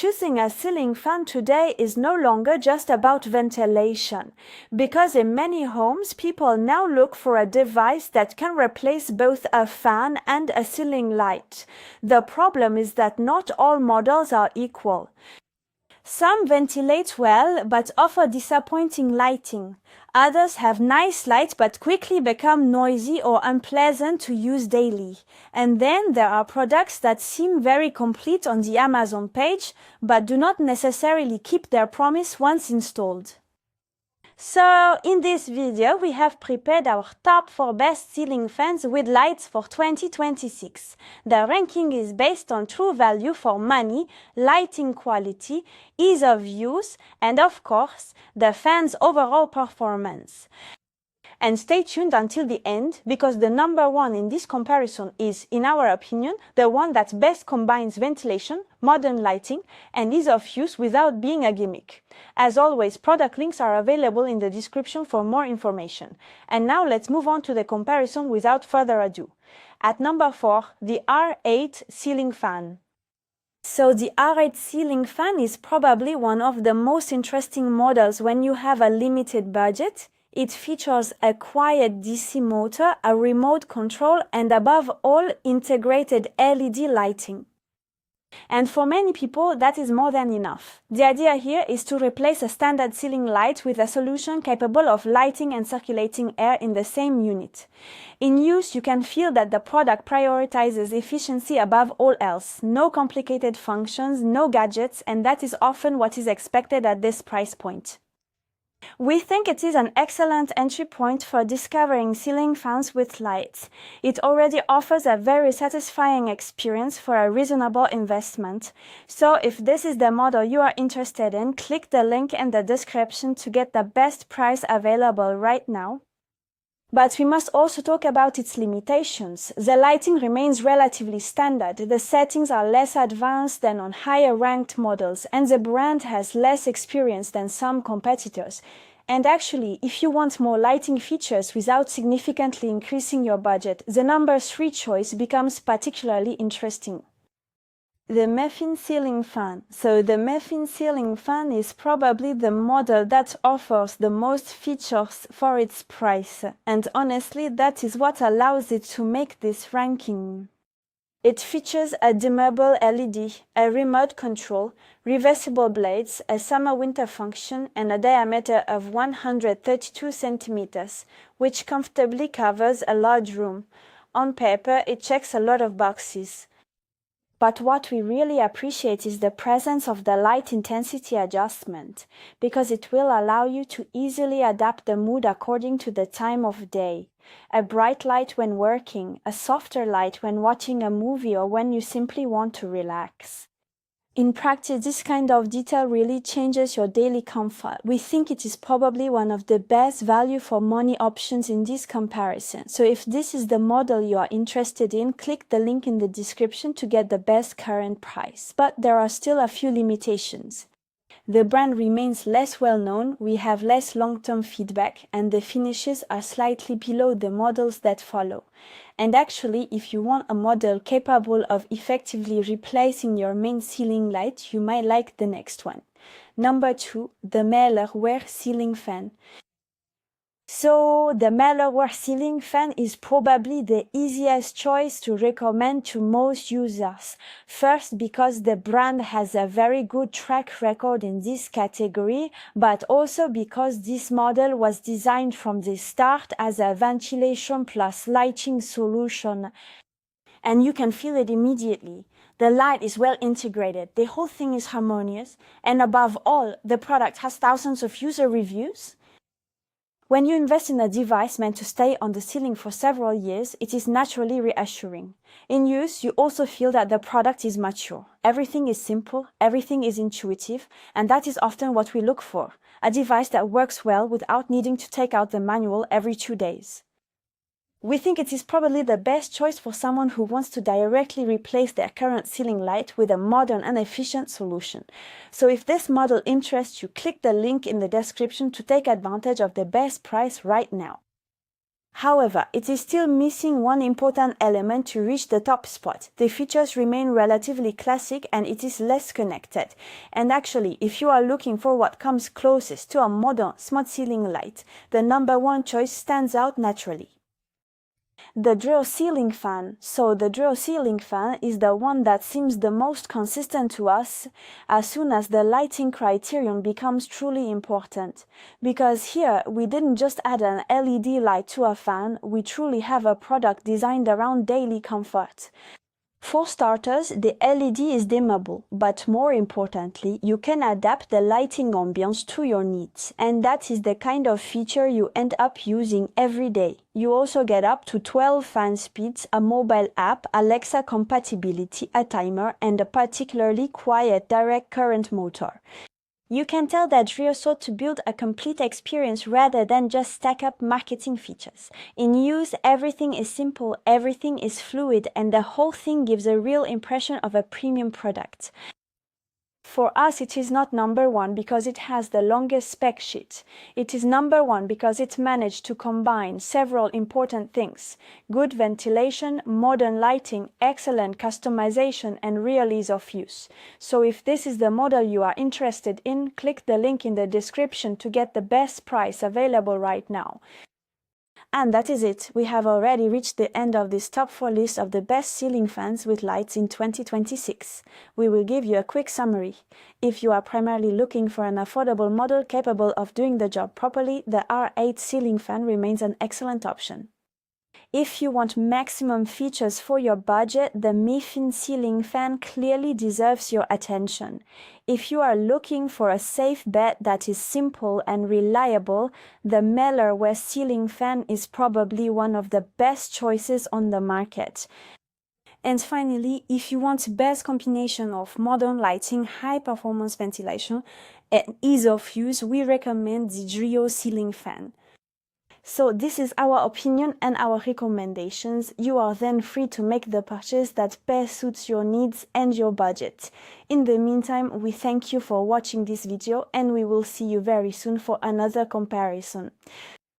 choosing a ceiling fan today is no longer just about ventilation, because in many homes, people now look for a device that can replace both a fan and a ceiling light. The problem is that not all models are equal. Some ventilate well but offer disappointing lighting. Others have nice light but quickly become noisy or unpleasant to use daily. And then there are products that seem very complete on the Amazon page but do not necessarily keep their promise once installed. So, in this video, we have prepared our top 4 best ceiling fans with lights for 2026. The ranking is based on true value for money, lighting quality, ease of use, and of course, the fan's overall performance. And stay tuned until the end, because the number 1 in this comparison is, in our opinion, the one that best combines ventilation, modern lighting, and ease of use without being a gimmick. As always, product links are available in the description for more information. And now let's move on to the comparison without further ado. At number 4, the R8 ceiling fan. So the R8 ceiling fan is probably one of the most interesting models when you have a limited budget. It features a quiet DC motor, a remote control, and above all, integrated LED lighting. And for many people, that is more than enough. The idea here is to replace a standard ceiling light with a solution capable of lighting and circulating air in the same unit. In use, you can feel that the product prioritizes efficiency above all else. No complicated functions, no gadgets, and that is often what is expected at this price point. We think it is an excellent entry point for discovering ceiling fans with lights. It already offers a very satisfying experience for a reasonable investment. So if this is the model you are interested in, click the link in the description to get the best price available right now. But we must also talk about its limitations. The lighting remains relatively standard, the settings are less advanced than on higher-ranked models, and the brand has less experience than some competitors. And actually, if you want more lighting features without significantly increasing your budget, the number 3 choice becomes particularly interesting. The Meffin ceiling fan. So the Meffin ceiling fan is probably the model that offers the most features for its price, and honestly that is what allows it to make this ranking. It features a dimmable LED, a remote control, reversible blades, a summer-winter function, and a diameter of 132 centimeters, which comfortably covers a large room. On paper, it checks a lot of boxes. But what we really appreciate is the presence of the light intensity adjustment, because it will allow you to easily adapt the mood according to the time of day. A bright light when working, a softer light when watching a movie or when you simply want to relax. In practice, this kind of detail really changes your daily comfort. We think it is probably one of the best value for money options in this comparison. So if this is the model you are interested in, click the link in the description to get the best current price. But there are still a few limitations. The brand remains less well known, we have less long-term feedback, and the finishes are slightly below the models that follow. And actually, if you want a model capable of effectively replacing your main ceiling light, you might like the next one. Number 2, the Mailerware ceiling fan. So the Mailerware ceiling fan is probably the easiest choice to recommend to most users. First, because the brand has a very good track record in this category, but also because this model was designed from the start as a ventilation plus lighting solution. And you can feel it immediately. The light is well integrated, the whole thing is harmonious, and above all, the product has thousands of user reviews. When you invest in a device meant to stay on the ceiling for several years, it is naturally reassuring. In use, you also feel that the product is mature. Everything is simple, everything is intuitive, and that is often what we look for. A device that works well without needing to take out the manual every 2 days. We think it is probably the best choice for someone who wants to directly replace their current ceiling light with a modern and efficient solution. So if this model interests you, click the link in the description to take advantage of the best price right now. However, it is still missing one important element to reach the top spot. The features remain relatively classic and it is less connected. And actually, if you are looking for what comes closest to a modern smart ceiling light, the number one choice stands out naturally. The drill ceiling fan. So the drill ceiling fan is the one that seems the most consistent to us as soon as the lighting criterion becomes truly important. Because here, we didn't just add an LED light to a fan, we truly have a product designed around daily comfort. For starters, the LED is dimmable, but more importantly, you can adapt the lighting ambience to your needs, and that is the kind of feature you end up using every day. You also get up to 12 fan speeds, a mobile app, Alexa compatibility, a timer, and a particularly quiet direct current motor. You can tell that Rio sought to build a complete experience rather than just stack up marketing features. In use, everything is simple, everything is fluid, and the whole thing gives a real impression of a premium product. For us, it is not number one because it has the longest spec sheet. It is number one because it managed to combine several important things: good ventilation, modern lighting, excellent customization, and real ease of use. So if this is the model you are interested in, click the link in the description to get the best price available right now. And that is it. We have already reached the end of this top 4 list of the best ceiling fans with lights in 2026. We will give you a quick summary. If you are primarily looking for an affordable model capable of doing the job properly, the R8 ceiling fan remains an excellent option. If you want maximum features for your budget, the Miffin ceiling fan clearly deserves your attention. If you are looking for a safe bet that is simple and reliable, the Mellerware ceiling fan is probably one of the best choices on the market. And finally, if you want best combination of modern lighting, high performance ventilation, and ease of use, we recommend the Drio ceiling fan. So this is our opinion and our recommendations. You are then free to make the purchase that best suits your needs and your budget. In the meantime, we thank you for watching this video and we will see you very soon for another comparison.